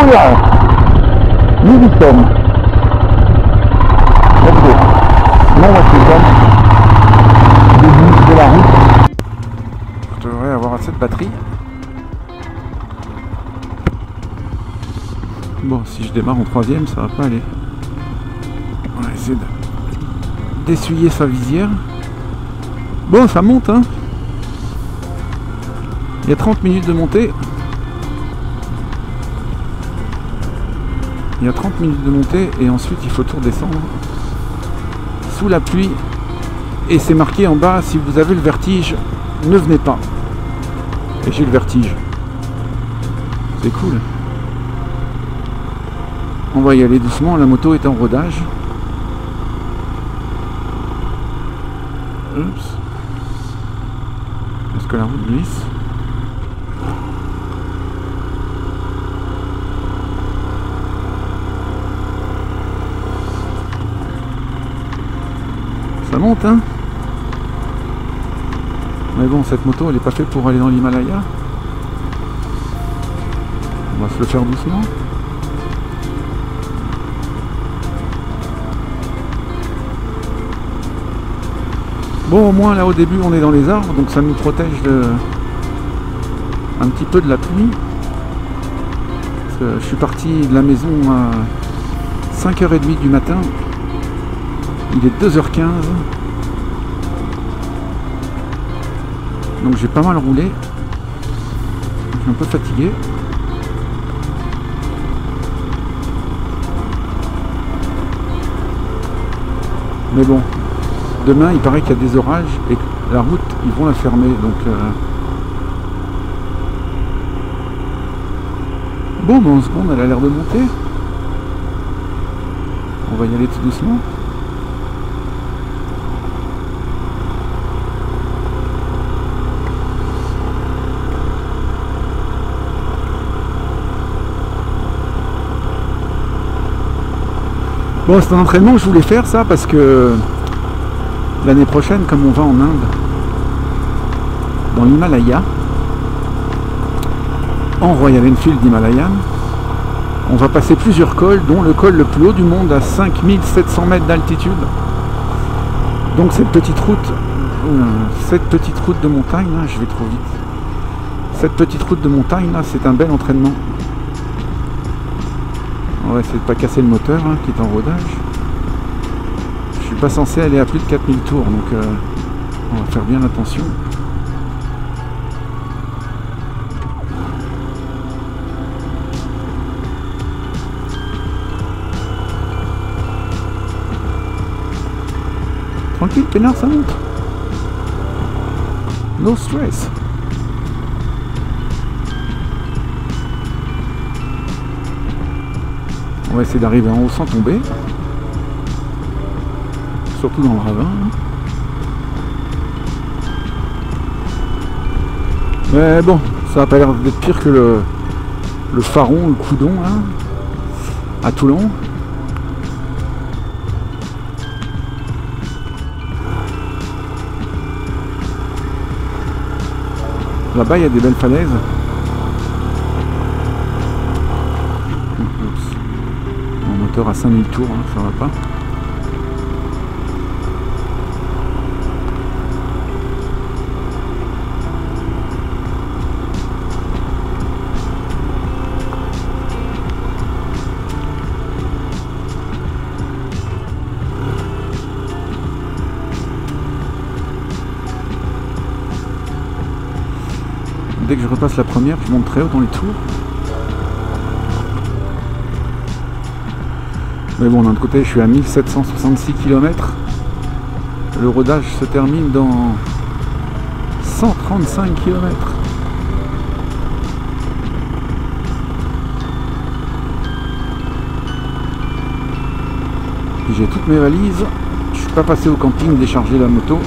là, nous y sommes. Ok. Bon, voici comme début de la route. Je devrais avoir assez de batterie. Bon, si je démarre en troisième, ça va pas aller. On va essayer d'essuyer sa visière. Bon, ça monte, hein. Il y a 30 minutes de montée. Il y a 30 minutes de montée et ensuite il faut tout redescendre sous la pluie. Et c'est marqué en bas, si vous avez le vertige, ne venez pas. Et j'ai le vertige. C'est cool. On va y aller doucement, la moto est en rodage. Oups. Est-ce que la route glisse? Ça monte, hein? Mais bon, cette moto, elle n'est pas faite pour aller dans l'Himalaya. On va se le faire doucement. Bon, au moins, là, au début, on est dans les arbres, donc ça nous protège un petit peu de la pluie. Parce que je suis parti de la maison à 5h30 du matin. Il est 2h15. Donc j'ai pas mal roulé. Je suis un peu fatigué. Mais bon, demain il paraît qu'il y a des orages et que la route ils vont la fermer. Donc bon, mais en seconde elle a l'air de monter. On va y aller tout doucement. Bon, c'est un entraînement que je voulais faire ça parce que l'année prochaine, comme on va en Inde, dans l'Himalaya, en Royal Enfield Himalayan, on va passer plusieurs cols, dont le col le plus haut du monde à 5700 mètres d'altitude. Donc cette petite route de montagne, là, je vais trop vite. Cette petite route de montagne, là, c'est un bel entraînement. On va essayer de ne pas casser le moteur, hein, qui est en rodage. Je suis pas censé aller à plus de 4000 tours, donc on va faire bien attention. Tranquille, peinard, ça monte. No stress. On va essayer d'arriver en haut sans tomber. Surtout dans le ravin. Mais bon, ça n'a pas l'air d'être pire que le Faron, le Coudon, là, à Toulon. Là-bas, il y a des belles falaises. Oups. Mon moteur à 5000 tours, hein, ça va pas. Dès que je repasse la première, je monte très haut dans les tours. Mais bon, d'un autre côté, je suis à 1766 km. Le rodage se termine dans 135 km. J'ai toutes mes valises. Je suis pas passé au camping décharger la moto.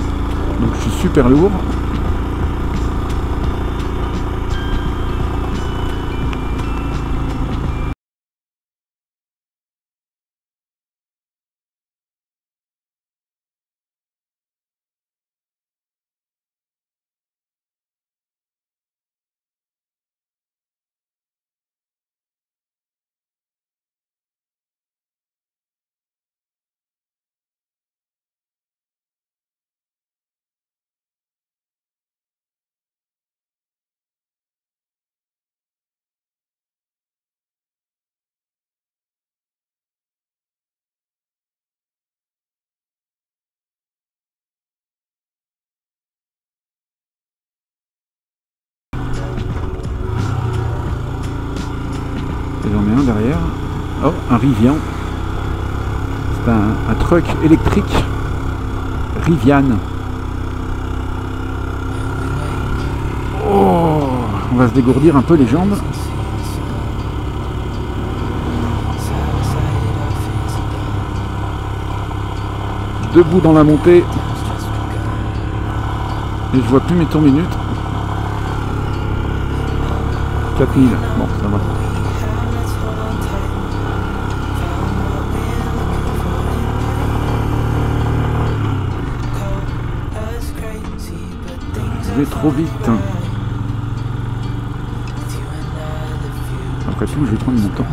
Donc je suis super lourd. rien derrière. Oh, un Rivian. C'est un truck électrique Rivian. Oh, on va se dégourdir un peu les jambes. Debout dans la montée. Et je vois plus mes tours minutes. 4000. Bon, ça va. Je vais trop vite. Après tout, je vais prendre mon temps.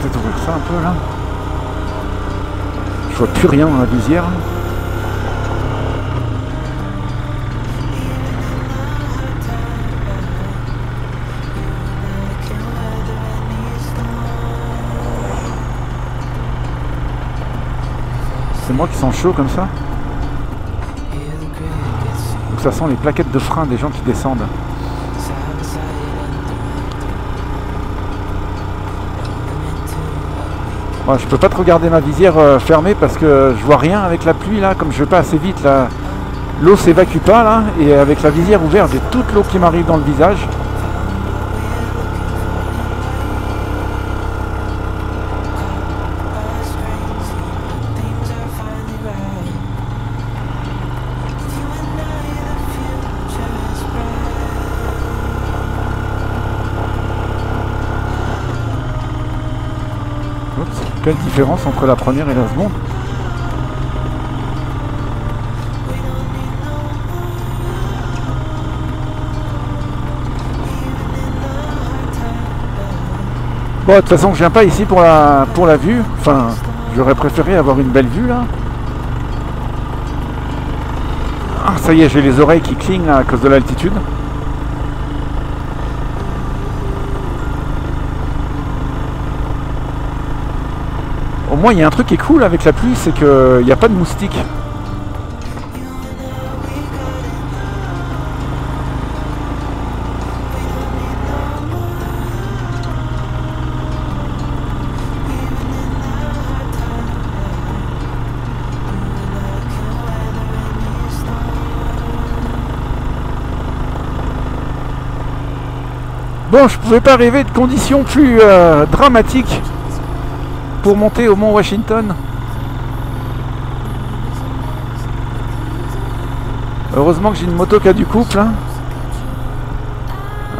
Peut-être ouvrir ça un peu là. Je vois plus rien dans la visière. C'est moi qui sens chaud comme ça. Donc ça sent les plaquettes de frein des gens qui descendent. Bon, je peux pas te regarder ma visière fermée parce que je vois rien avec la pluie là, comme je vais pas assez vite là. L'eau s'évacue pas là, et avec la visière ouverte, j'ai toute l'eau qui m'arrive dans le visage. Quelle différence entre la première et la seconde? Bon, de toute façon, je viens pas ici pour la vue. Enfin, j'aurais préféré avoir une belle vue là. Ah, ça y est, j'ai les oreilles qui clignent là, à cause de l'altitude. Au moins, il y a un truc qui est cool avec la pluie, c'est qu'il n'y a pas de moustiques. Bon, je pouvais pas rêver de conditions plus dramatiques pour monter au mont Washington. Heureusement que j'ai une moto qui a du couple, hein.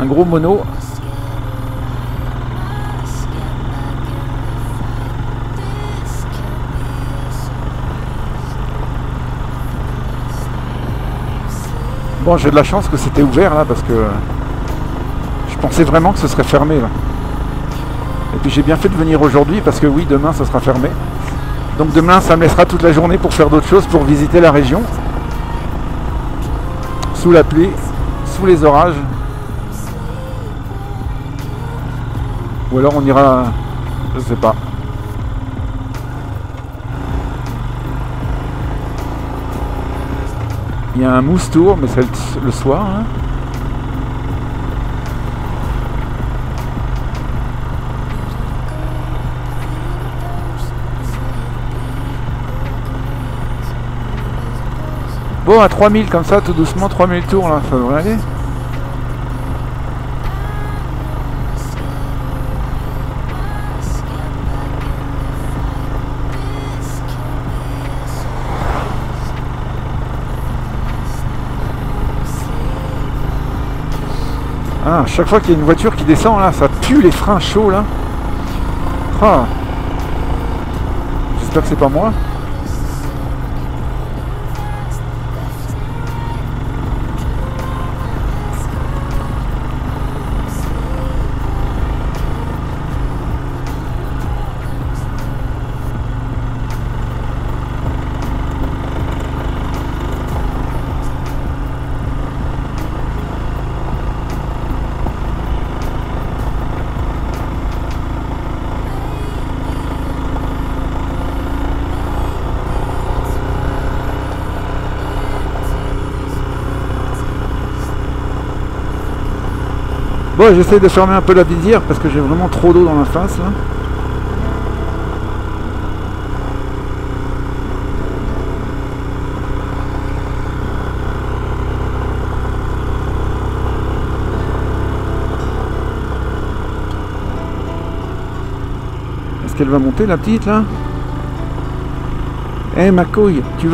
Un gros mono. Bon, j'ai de la chance que c'était ouvert là parce que je pensais vraiment que ce serait fermé là. Et puis j'ai bien fait de venir aujourd'hui parce que oui, demain ça sera fermé. Donc demain ça me laissera toute la journée pour faire d'autres choses, pour visiter la région. Sous la pluie, sous les orages. Ou alors on ira, je sais pas. Il y a un mousse tour, mais c'est le soir. Hein. Bon, à 3000 comme ça, tout doucement, 3000 tours là, ça devrait aller. Ah, à chaque fois qu'il y a une voiture qui descend là, ça pue les freins chauds là. Ah. J'espère que c'est pas moi. Bon, j'essaie de fermer un peu la visière parce que j'ai vraiment trop d'eau dans la face là. Est-ce qu'elle va monter la petite là? Eh ma couille, tu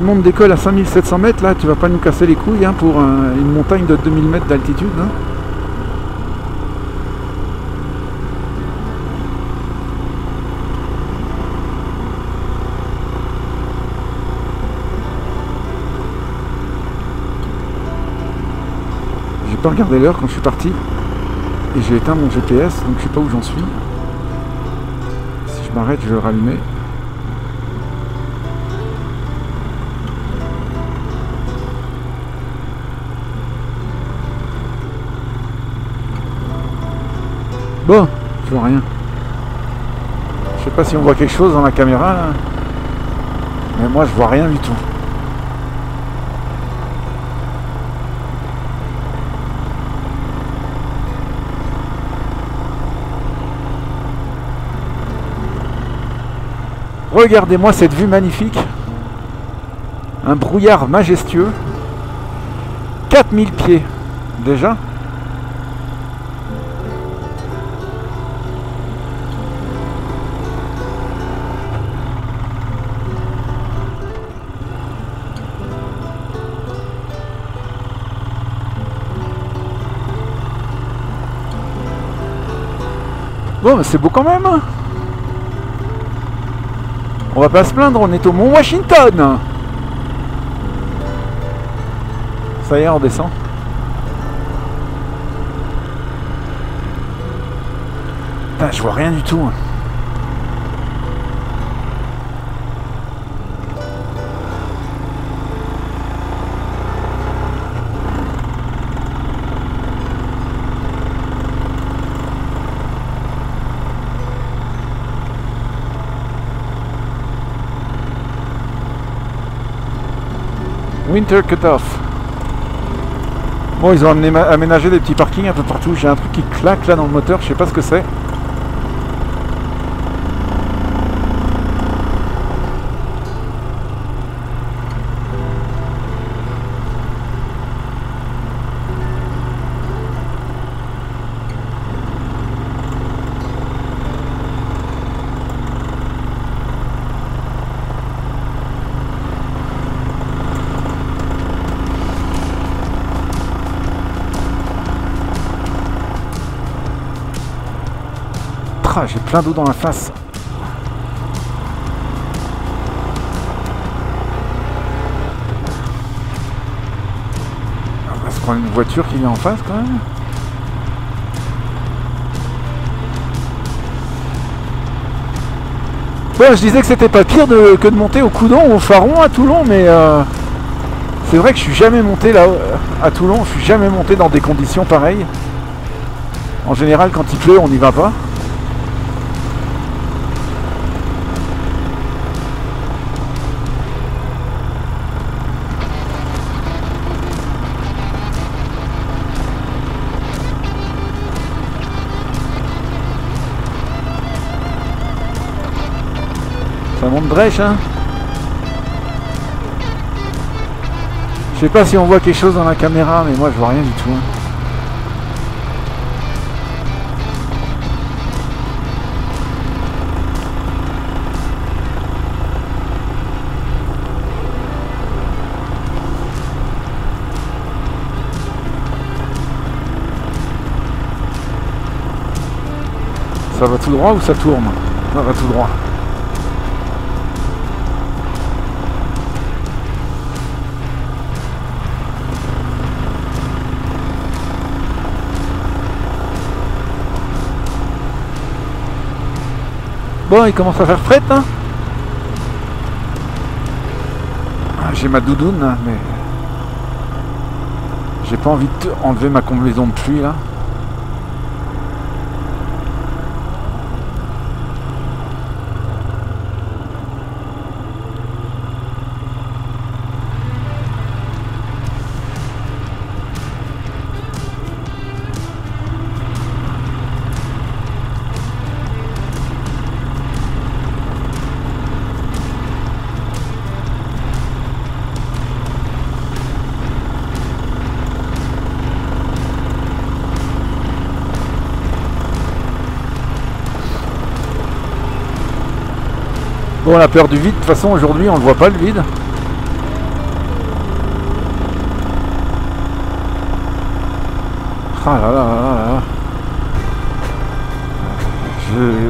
montes des cols à 5700 mètres là, tu vas pas nous casser les couilles hein, pour une montagne de 2000 mètres d'altitude hein. J'ai pas regardé l'heure quand je suis parti et j'ai éteint mon GPS donc je sais pas où j'en suis. Si je m'arrête je vais le rallumer. Bon, je vois rien. Je sais pas si on voit quelque chose dans la caméra là. Mais moi je vois rien du tout. Regardez-moi cette vue magnifique. Un brouillard majestueux. 4000 pieds déjà. Bon, mais c'est beau quand même. On va pas se plaindre, on est au Mont Washington. Ça y est, on descend. Putain, je vois rien du tout. Winter Cutoff. Bon, ils ont aménagé des petits parkings un peu partout. J'ai un truc qui claque là dans le moteur, je sais pas ce que c'est. J'ai plein d'eau dans la face. On va se prendre une voiture qui vient en face quand même. Bon, je disais que c'était pas pire que de monter au Coudon ou au Faron à Toulon, mais c'est vrai que je suis jamais monté là à Toulon, je suis jamais monté dans des conditions pareilles. En général, quand il pleut, on n'y va pas. Ça monte drèche, hein. Je sais pas si on voit quelque chose dans la caméra, mais moi je vois rien du tout. Hein. Ça va tout droit ou ça tourne? Ça va tout droit. Bon, il commence à faire fret, hein. J'ai ma doudoune, là, mais j'ai pas envie d'enlever ma combinaison de pluie, là. Bon, on a peur du vide, de toute façon aujourd'hui on ne voit pas le vide. Ah là là là là là. Je...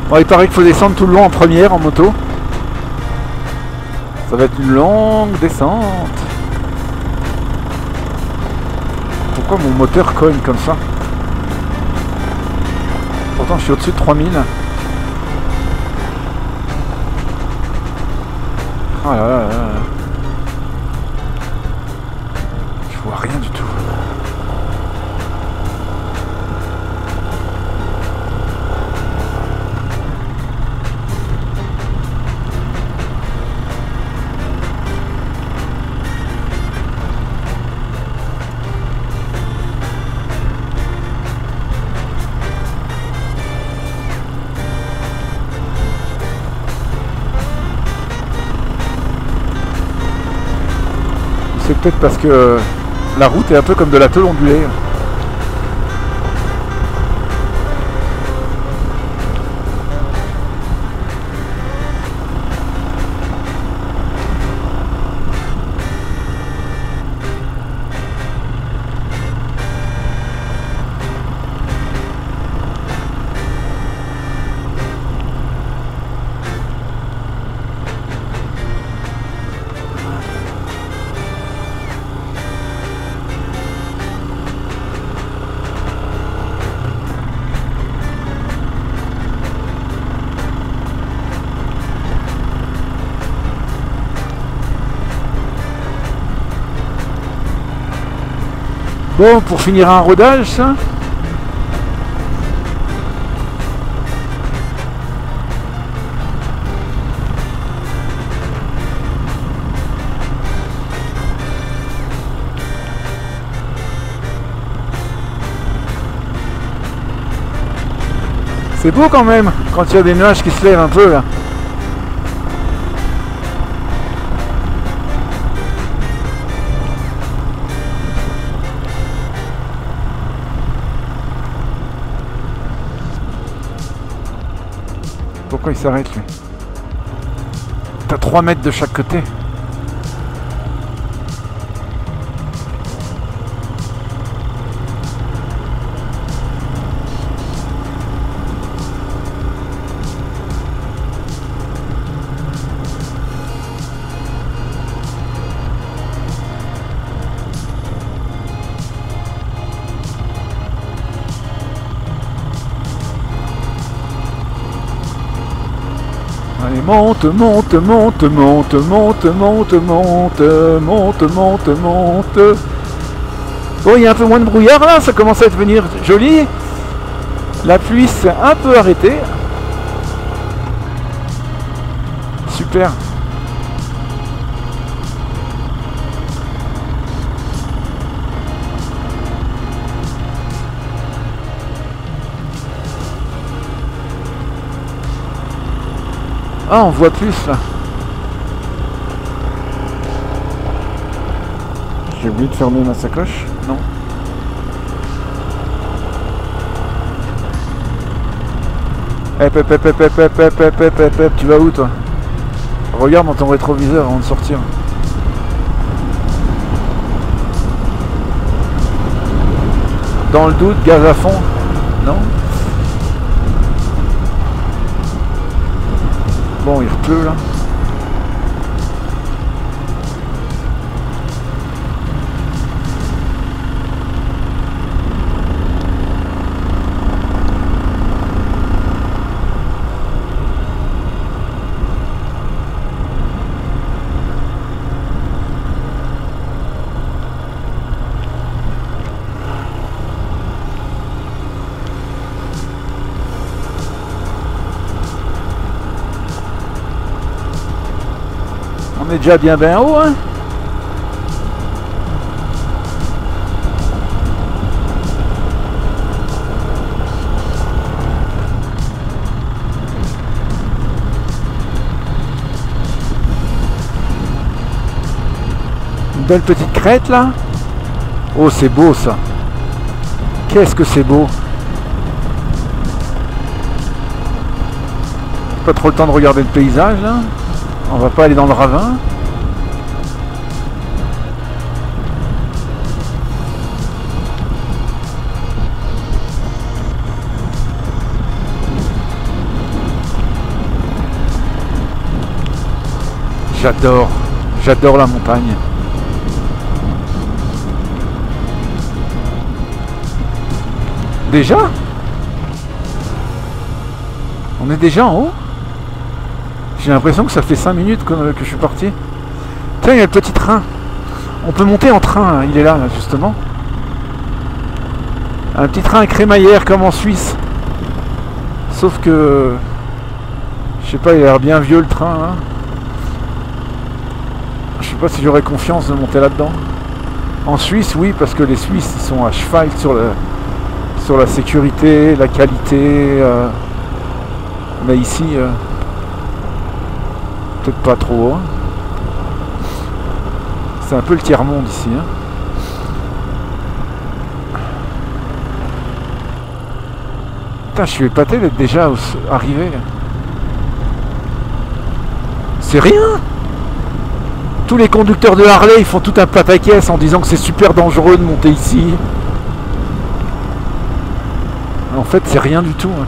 Bon, il paraît qu'il faut descendre tout le long en première en moto. Ça va être une longue descente. Pourquoi mon moteur cogne comme ça? Pourtant je suis au-dessus de 3000. Ah là là là là. Je vois rien du tout. C'est peut-être parce que la route est un peu comme de la tôle ondulée. Bon, pour finir un rodage, ça. C'est beau quand même, quand il y a des nuages qui se lèvent un peu là. Pourquoi il s'arrête lui? T'as 3 mètres de chaque côté. Allez, monte, monte, monte, monte, monte, monte, monte, monte, monte, monte. Bon, il y a un peu moins de brouillard là, ça commence à devenir joli. La pluie s'est un peu arrêtée. Super. Ah, on voit plus là. J'ai oublié de fermer ma sacoche. Non. Hep, hep, hep, hep, hep, hep, hep, hep, hep, hep, hep. Tu vas où toi? Regarde dans ton rétroviseur avant de sortir. Dans le doute, gaz à fond. Non. Bon, il pleut là. On est déjà bien haut, hein. belle petite crête là. Oh, c'est beau ça. Qu'est-ce que c'est beau. Pas trop le temps de regarder le paysage là. On va pas aller dans le ravin. J'adore la montagne. Déjà? On est déjà en haut? J'ai l'impression que ça fait 5 minutes que je suis parti. Tiens, il y a le petit train. On peut monter en train, hein. Il est là, justement. Un petit train à crémaillère comme en Suisse. Sauf que... Je sais pas, il a l'air bien vieux le train, hein. Je sais pas si j'aurais confiance de monter là-dedans. En Suisse, oui, parce que les Suisses ils sont à cheval sur la sécurité, la qualité. Mais ici, peut-être pas trop. Hein. C'est un peu le tiers-monde ici. Hein. Putain, je suis épaté d'être déjà arrivé. C'est rien. Tous les conducteurs de Harley, ils font tout un pataquès en disant que c'est super dangereux de monter ici. En fait, c'est rien du tout. Hein.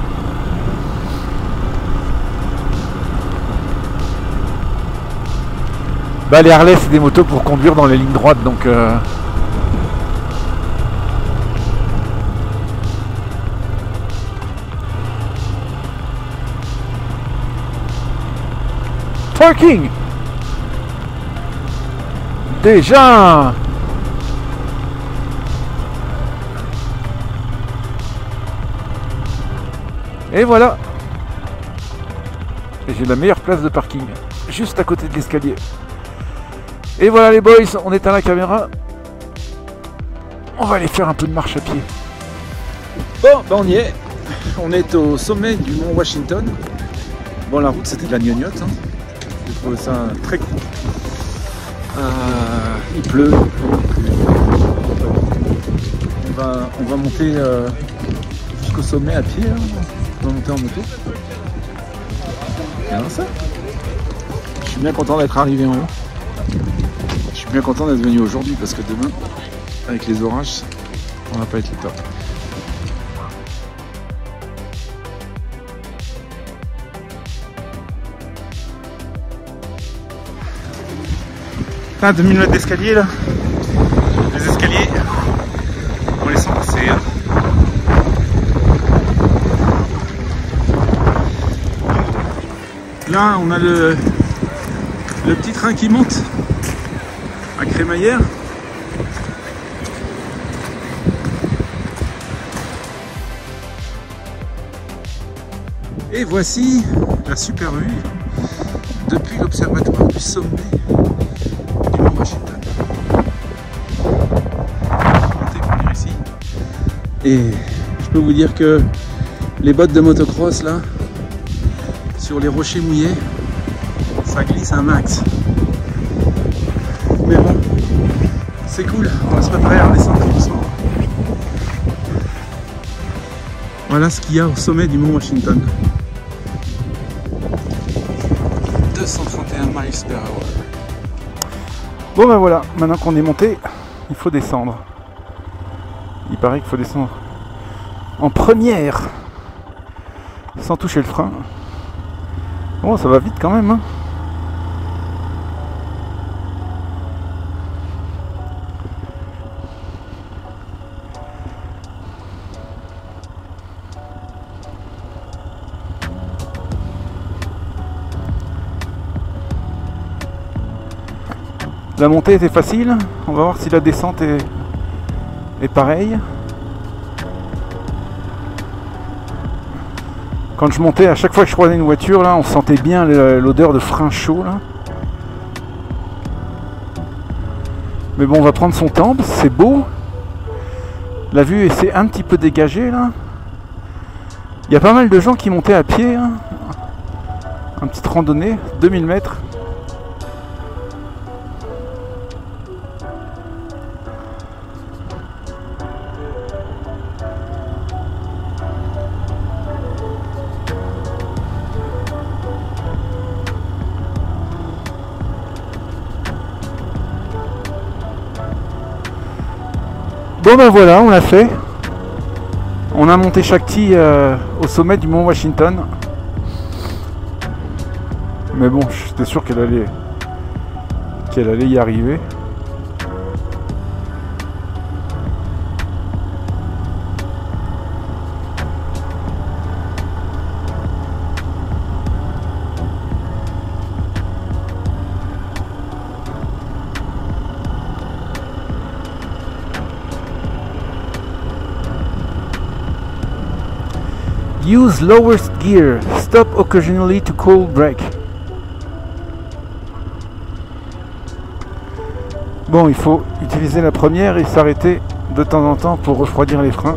Bah, les Harley, c'est des motos pour conduire dans les lignes droites, donc... Parking! Déjà! Et voilà! Et j'ai la meilleure place de parking, juste à côté de l'escalier. Et voilà les boys, on éteint la caméra. On va aller faire un peu de marche à pied. Bon, bah on y est. On est au sommet du mont Washington. Bon, la route c'était de la gnognotte. Hein. J'ai trouvé ça très cool. Il pleut. On va monter jusqu'au sommet à pied. Hein. On va monter en moto. Et alors ça. Je suis bien content d'être arrivé en haut. Je suis bien content d'être venu aujourd'hui parce que demain, avec les orages, on va pas être le top. Putain, 2000 mètres d'escalier là. Les escaliers, on les sent passer. Hein. Là, on a le petit train qui monte à crémaillère. Et voici la super vue depuis l'observatoire du sommet du mont Washington. Montez pour venir ici. Et je peux vous dire que les bottes de motocross là, sur les rochers mouillés, ça glisse un max. Mais bon, c'est cool, on va se préparer à redescendre doucement. Voilà ce qu'il y a au sommet du mont Washington. 231 miles per hour. Bon ben voilà, maintenant qu'on est monté, il faut descendre. Il paraît qu'il faut descendre en première, sans toucher le frein. Bon, ça va vite quand même, hein. La montée était facile, on va voir si la descente est pareille. Quand je montais, à chaque fois que je croisais une voiture, là, on sentait bien l'odeur de frein chaud. Là. Mais bon, on va prendre son temps, c'est beau. La vue s'est un petit peu dégagée là. Il y a pas mal de gens qui montaient à pied. Hein. Une petite randonnée, 2000 mètres. Bon ben voilà, on l'a fait. On a monté Shakti au sommet du mont Washington. Mais bon, j'étais sûr qu'elle allait y arriver. Use lowest gear. Stop occasionally to cool brake. Bon, il faut utiliser la première et s'arrêter de temps en temps pour refroidir les freins.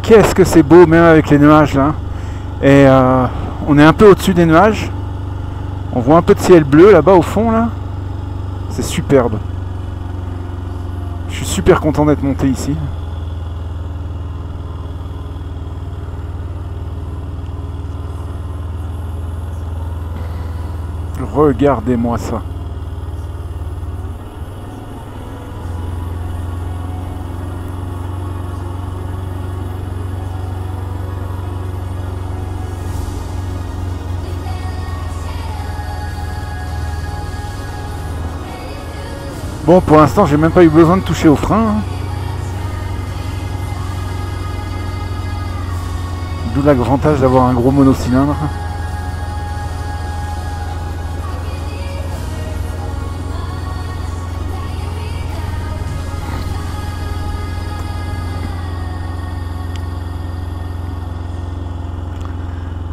Qu'est-ce que c'est beau, même avec les nuages là. Et on est un peu au-dessus des nuages. On voit un peu de ciel bleu là-bas au fond là. C'est superbe. Je suis super content d'être monté ici. Regardez-moi ça. Bon, pour l'instant, j'ai même pas eu besoin de toucher au frein. Hein. D'où l'avantage d'avoir un gros monocylindre.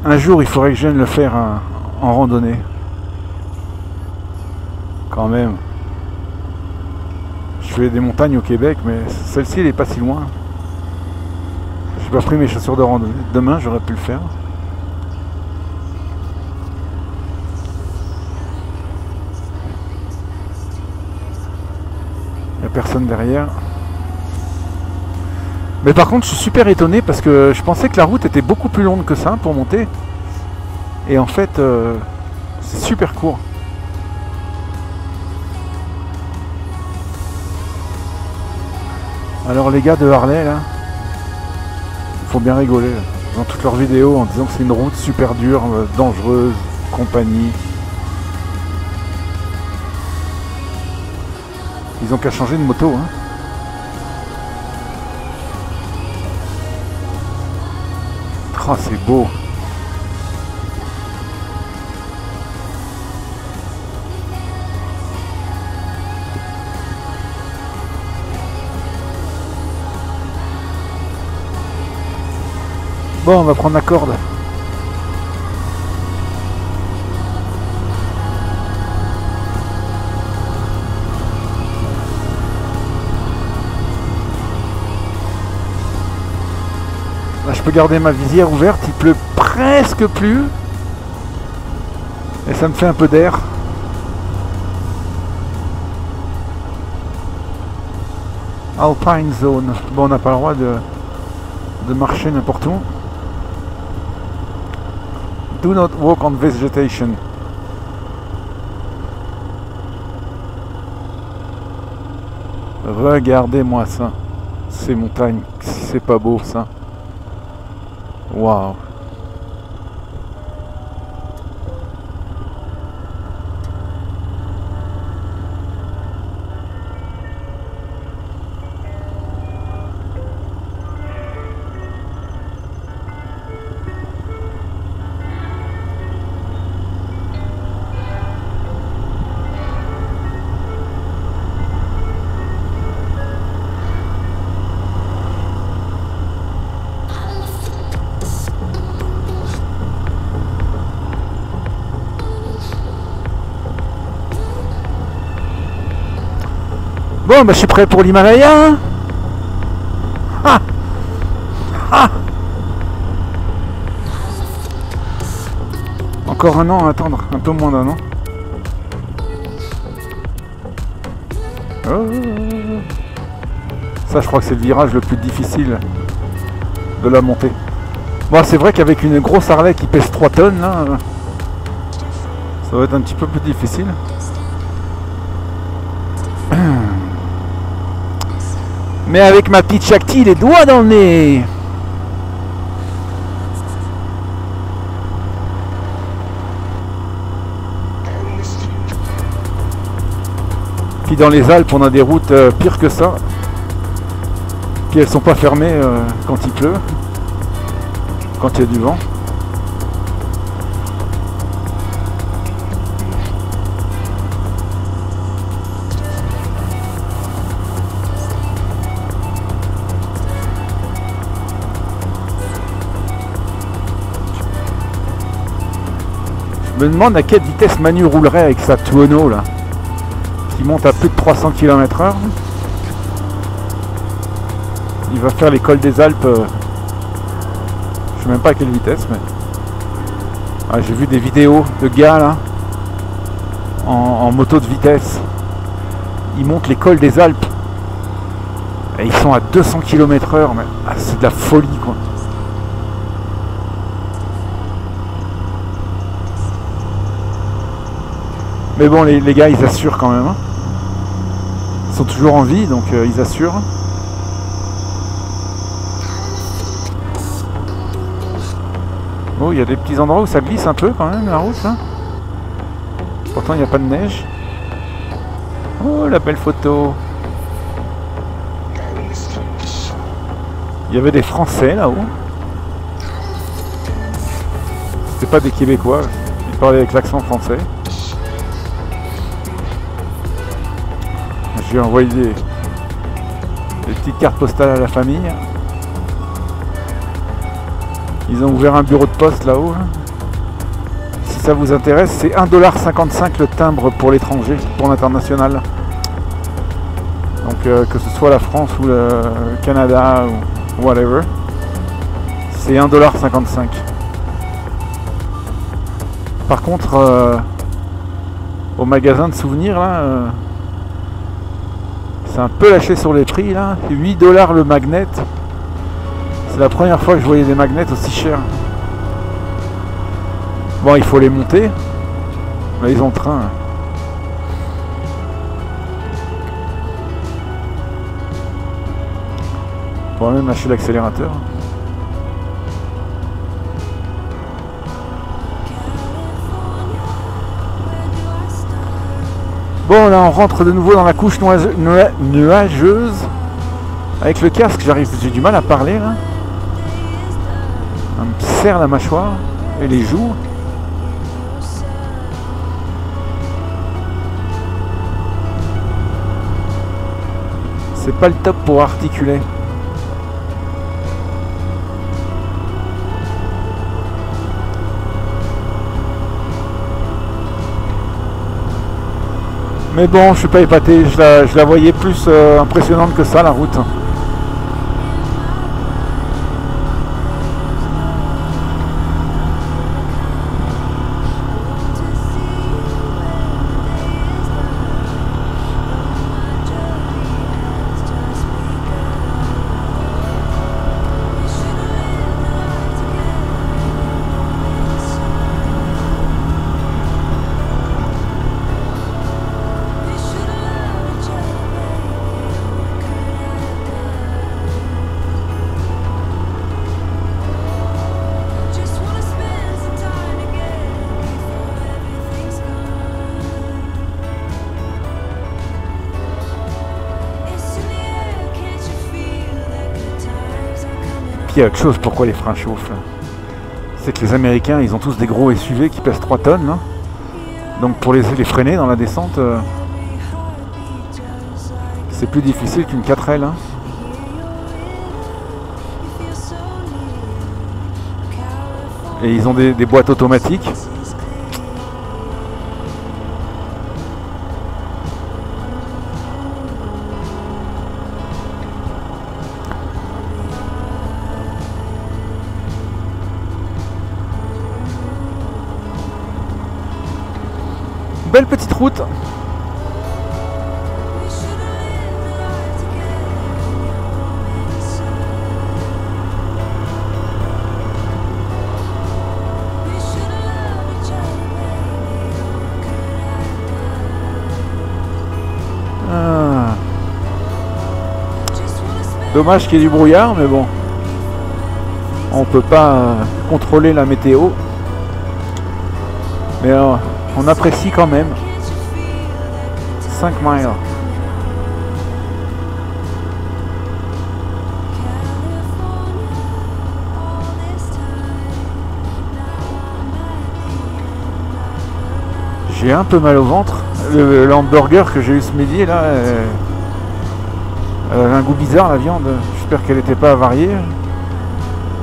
Un jour, il faudrait que je vienne le faire en randonnée. Quand même. Je fais des montagnes au Québec, mais celle-ci, elle est pas si loin. J'ai pas pris mes chaussures de randonnée. Demain, j'aurais pu le faire. Il n'y a personne derrière. Mais par contre, je suis super étonné parce que je pensais que la route était beaucoup plus longue que ça pour monter. Et en fait, c'est super court. Alors les gars de Harley là, il faut bien rigoler là, dans toutes leurs vidéos en disant que c'est une route super dure, dangereuse, compagnie. Ils ont qu'à changer de moto hein. Oh c'est beau. Bon, on va prendre la corde. Là, je peux garder ma visière ouverte, il pleut presque plus. Et ça me fait un peu d'air. Alpine Zone. Bon, on n'a pas le droit de marcher n'importe où. Do not walk on vegetation. Regardez-moi ça. Ces montagnes. C'est pas beau ça. Waouh. Bon, bah je suis prêt pour l'Himalaya. Hein. Ah. Ah. Encore un an à attendre, un peu moins d'un an. Oh. Ça, je crois que c'est le virage le plus difficile de la montée. Bon, c'est vrai qu'avec une grosse Harley qui pèse 3 tonnes, là, ça va être un petit peu plus difficile. Mais avec ma petite Shakti, les doigts dans le nez. Puis dans les Alpes, on a des routes pires que ça. Puis elles sont pas fermées quand il pleut, quand il y a du vent. Je me demande à quelle vitesse Manu roulerait avec sa Tuono là, qui monte à plus de 300 km/h. Il va faire l'école des Alpes. Je sais même pas à quelle vitesse, mais ah, j'ai vu des vidéos de gars là en moto de vitesse. Ils montent l'école des Alpes et ils sont à 200 km/h, mais ah, c'est de la folie quoi. Mais bon, les gars, ils assurent quand même. Hein. Ils sont toujours en vie, donc ils assurent. Oh, il y a des petits endroits où ça glisse un peu quand même, la route. Hein. Pourtant, il n'y a pas de neige. Oh, la belle photo. Il y avait des Français là-haut. C'était pas des Québécois. Ils parlaient avec l'accent français. J'ai envoyé des petites cartes postales à la famille. Ils ont ouvert un bureau de poste là-haut. Si ça vous intéresse, c'est 1,55$ le timbre pour l'étranger, pour l'international. Donc que ce soit la France ou le Canada ou whatever, c'est 1,55$. Par contre, au magasin de souvenirs là, c'est un peu lâché sur les prix là. 8$ le magnet. C'est la première fois que je voyais des magnets aussi chers. Bon, il faut les monter. Mais ils ont le train. Faut même lâcher l'accélérateur. Bon, là on rentre de nouveau dans la couche nuageuse. Avec le casque, j'ai du mal à parler là. On me serre la mâchoire et les joues. C'est pas le top pour articuler. Mais bon, je suis pas épaté, je la voyais plus impressionnante que ça, la route. Il y a autre chose pourquoi les freins chauffent. C'est que les Américains, ils ont tous des gros SUV qui pèsent 3 tonnes. Hein. Donc pour les freiner dans la descente, c'est plus difficile qu'une 4L. Hein. Et ils ont des boîtes automatiques. belle petite route. Ah. Dommage qu'il y ait du brouillard, mais bon, on peut pas contrôler la météo. Mais on apprécie quand même. 5 miles. J'ai un peu mal au ventre. Le hamburger que j'ai eu ce midi là, elle avait un goût bizarre la viande. J'espère qu'elle n'était pas avariée.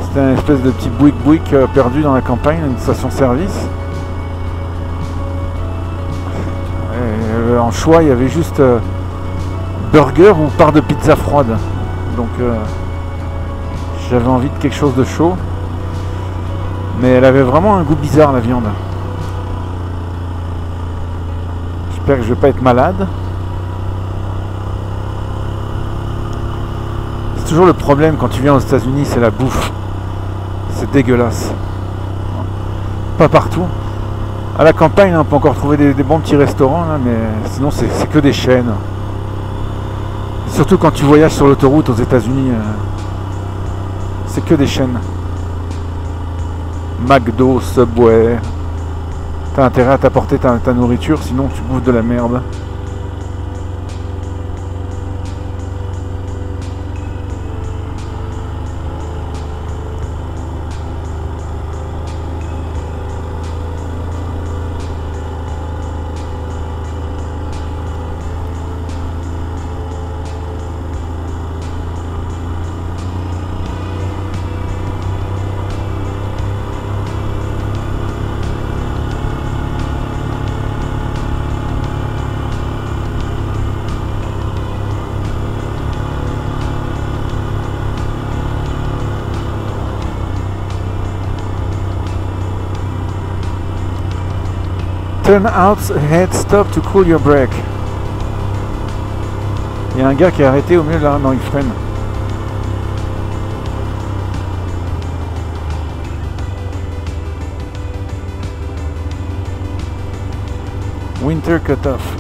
C'était une espèce de petit bouic perdu dans la campagne, une station-service. En choix, il y avait juste burger ou part de pizza froide. Donc j'avais envie de quelque chose de chaud. Mais elle avait vraiment un goût bizarre la viande. J'espère que je vais pas être malade. C'est toujours le problème quand tu viens aux États-Unis, c'est la bouffe. C'est dégueulasse. Pas partout. À la campagne, on peut encore trouver des bons petits restaurants, là, mais sinon c'est que des chaînes. Surtout quand tu voyages sur l'autoroute aux États-Unis, c'est que des chaînes. McDo, Subway. T'as intérêt à t'apporter ta nourriture, sinon tu bouffes de la merde. Turn out ahead, stop to cool your brake. Il y a un gars qui est arrêté au milieu de la... Non, il freine. Winter cut-off.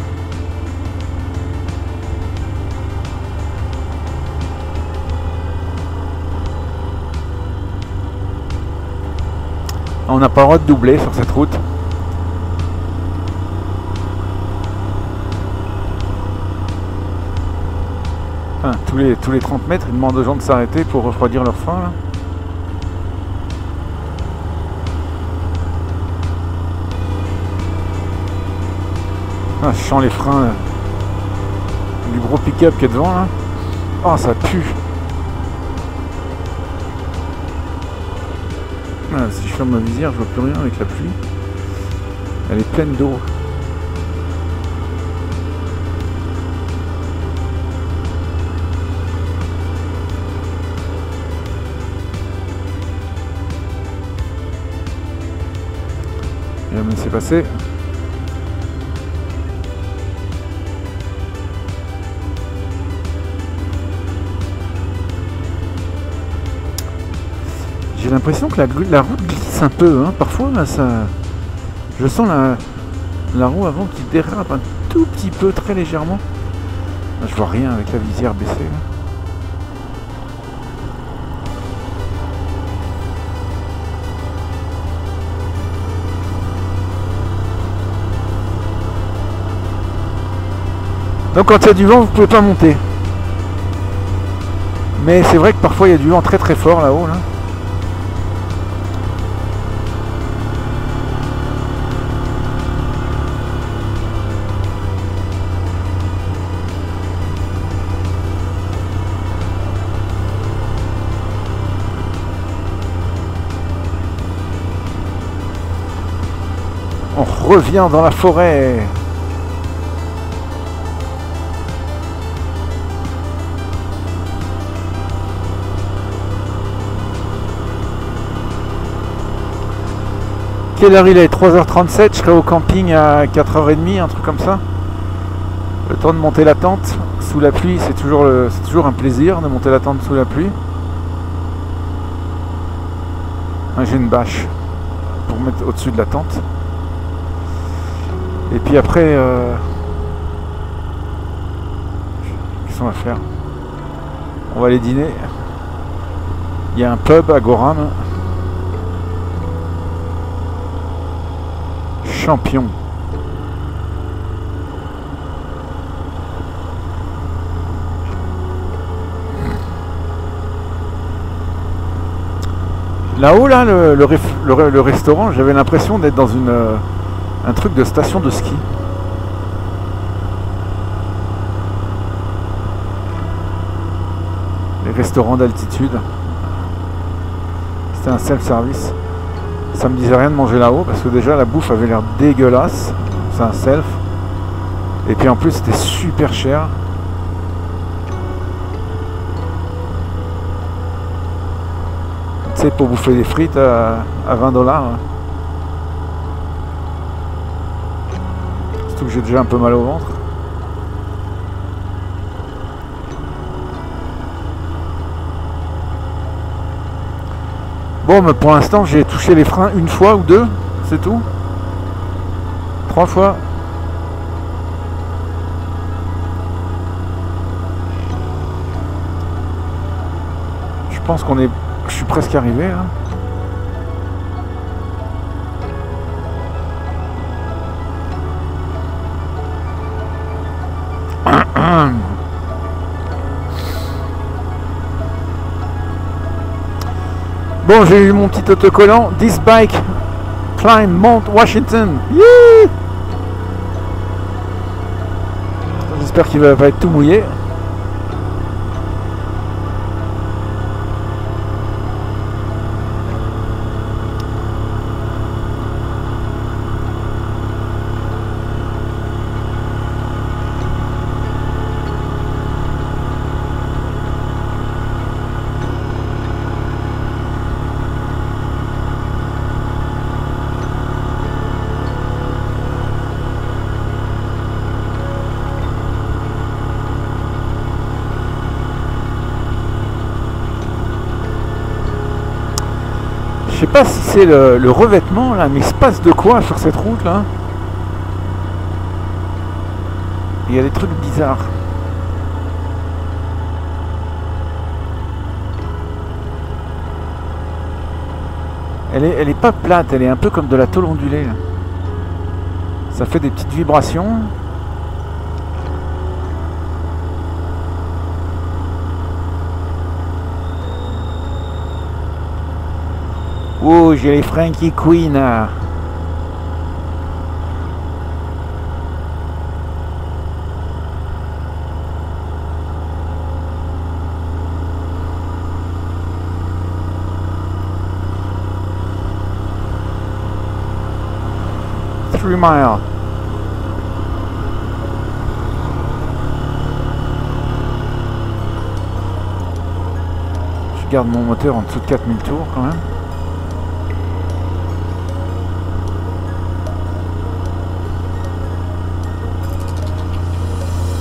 On n'a pas le droit de doubler sur cette route. Enfin, tous les 30 mètres, ils demandent aux gens de s'arrêter pour refroidir leur frein. Là. Ah, je sens les freins du gros pick-up qui est devant là. Oh, ça pue. Ah, si je ferme ma visière, je vois plus rien avec la pluie. Elle est pleine d'eau. Et on me laisser passer. J'ai l'impression que la route glisse un peu, hein. Parfois là, je sens la roue avant qui dérape un tout petit peu, très légèrement. Là, je vois rien avec la visière baissée. Là. Donc quand il y a du vent, vous pouvez pas monter. Mais c'est vrai que parfois il y a du vent très très fort là-haut. Là. On revient dans la forêt. Quelle heure il est? 3h37, je serai au camping à 4h30, un truc comme ça. Le temps de monter la tente sous la pluie, c'est toujours un plaisir de monter la tente sous la pluie. J'ai une bâche pour mettre au-dessus de la tente. Et puis après, qu'est-ce qu'on va faire? On va aller dîner. Il y a un pub à Goram. Champion. Là-haut, là, le restaurant, j'avais l'impression d'être dans un truc de station de ski. Les restaurants d'altitude. C'était un self-service. Ça me disait rien de manger là-haut parce que déjà la bouffe avait l'air dégueulasse. C'est un self. Et puis en plus c'était super cher. Tu sais, pour bouffer des frites à 20$. Surtout que j'ai déjà un peu mal au ventre. Bon, mais pour l'instant, j'ai touché les freins une fois ou deux, c'est tout. 3 fois. Je pense qu'on est... Je suis presque arrivé, là. Bon, j'ai eu mon petit autocollant. This bike climb Mount Washington. Yeah. J'espère qu'il va pas être tout mouillé. Je sais pas si c'est le revêtement là, mais il se passe de quoi sur cette route là? Il y a des trucs bizarres. Elle est pas plate, elle est un peu comme de la tôle ondulée là. Ça fait des petites vibrations. Oh, j'ai les Frankie Queen. Three miles. Je garde mon moteur en dessous de 4000 tours quand même.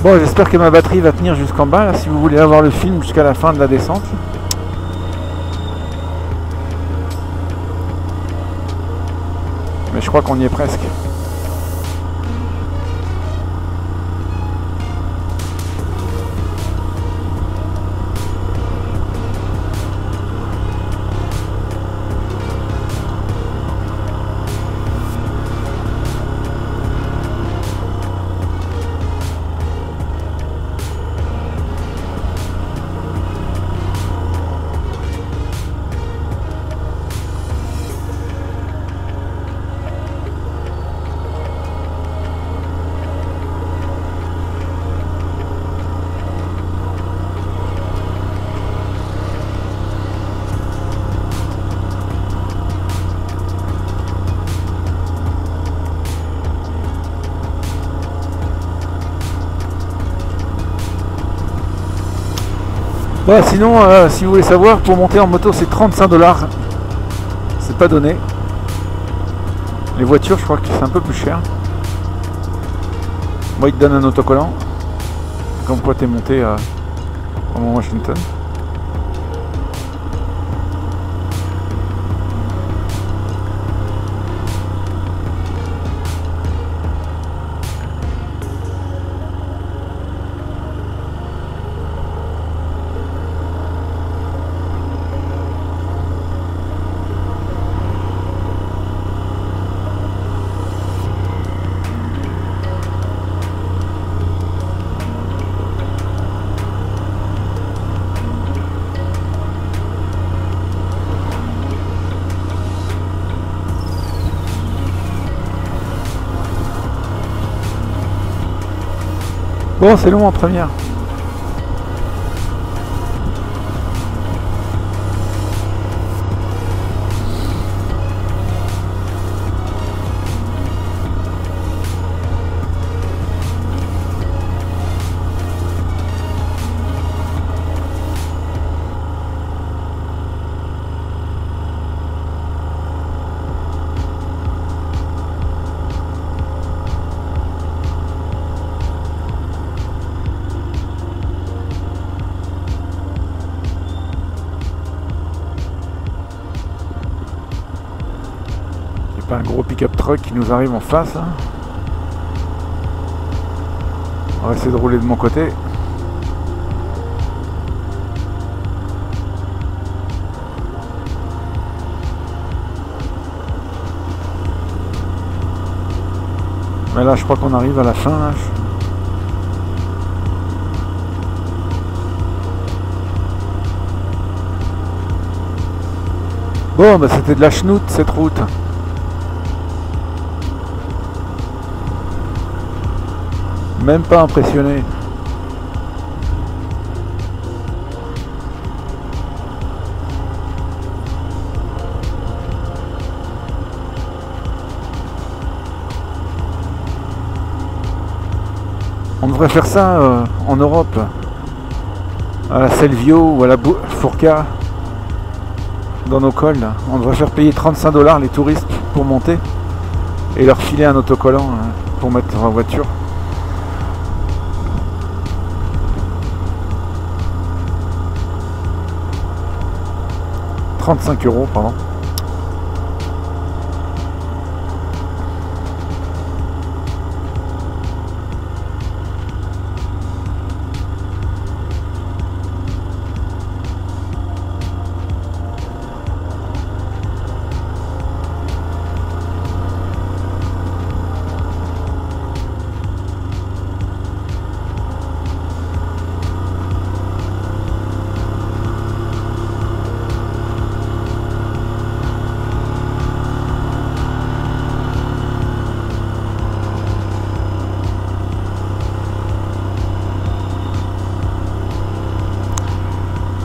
Bon, j'espère que ma batterie va tenir jusqu'en bas, là, si vous voulez avoir le film jusqu'à la fin de la descente. Mais je crois qu'on y est presque. Bon, sinon, si vous voulez savoir, pour monter en moto, c'est 35$. C'est pas donné. Les voitures, je crois que c'est un peu plus cher. Moi, il te donne un autocollant. Comme quoi t'es monté à Washington. Bon, c'est long en première. Pas un gros pick-up truck qui nous arrive en face. Hein. On va essayer de rouler de mon côté. Mais là, je crois qu'on arrive à la fin. Là. Bon, bah c'était de la chenoute cette route. Même pas impressionné. On devrait faire ça en Europe, à la Selvio ou à la Fourca, dans nos cols. Là. On devrait faire payer 35 $ les touristes pour monter et leur filer un autocollant pour mettre dans la voiture. 35 €, pardon.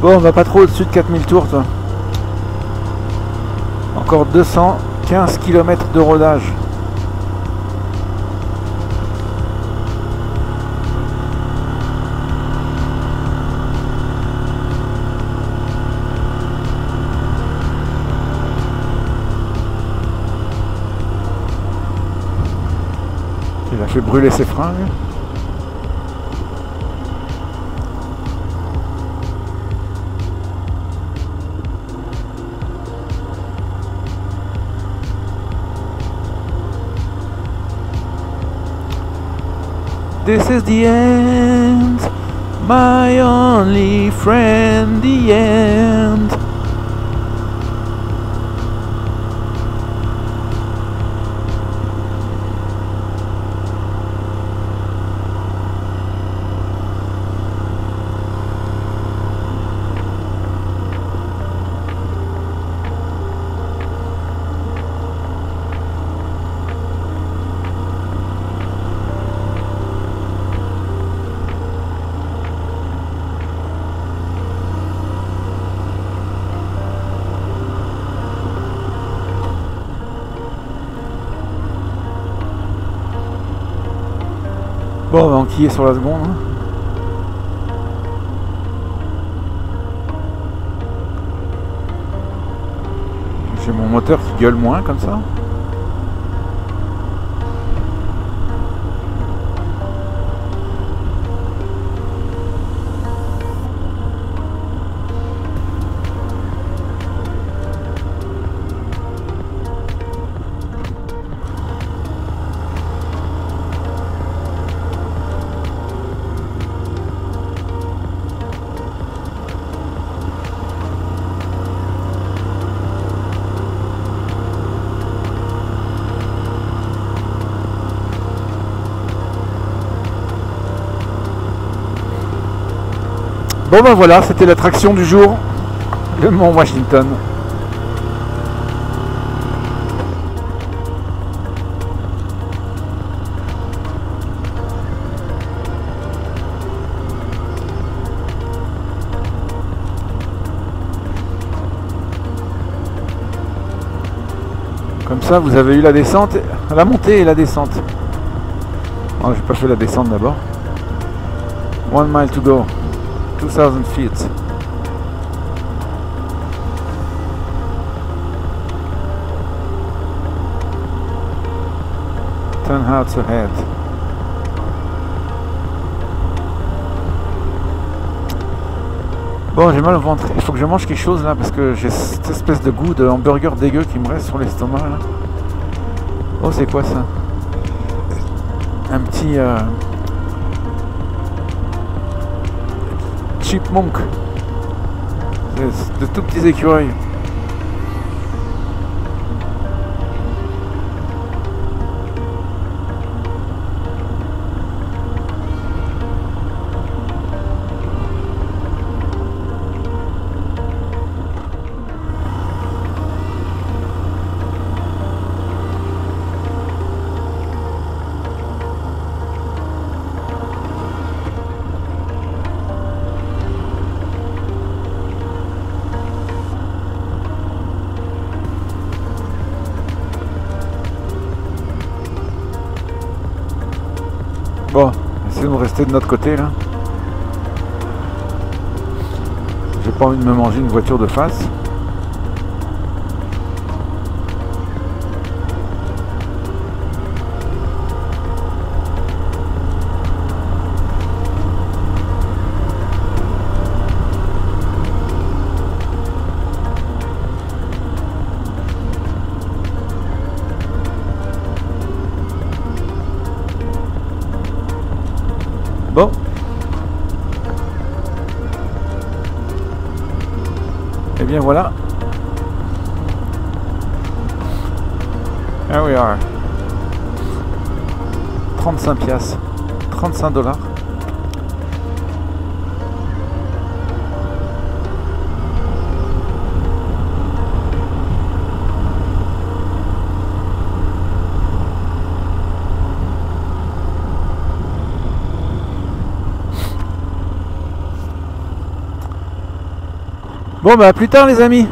Bon, on va pas trop au-dessus de 4000 tours, toi. Encore 215 km de rodage. Il a fait brûler ses freins, lui. This is the end, my only friend, the end. Bon, on va enquiller sur la seconde. Hein. J'ai mon moteur qui gueule moins comme ça. Bon ben voilà, c'était l'attraction du jour, le mont Washington. Comme ça, vous avez eu la descente, la montée et la descente. Oh, j'ai pas fait la descente d'abord. 1 mile to go. 2000 feet. Turn out ahead. Bon, j'ai mal au ventre. Il faut que je mange quelque chose là parce que j'ai cette espèce de goût de hamburger dégueu qui me reste sur l'estomac là. Oh, c'est quoi ça? Un petit chipmunk. De tout petits écureuils. Bon, essayons de rester de notre côté là. J'ai pas envie de me manger une voiture de face. Bon. Et bien voilà. Here we are. 35 piastres. 35 $. Bon bah à plus tard les amis.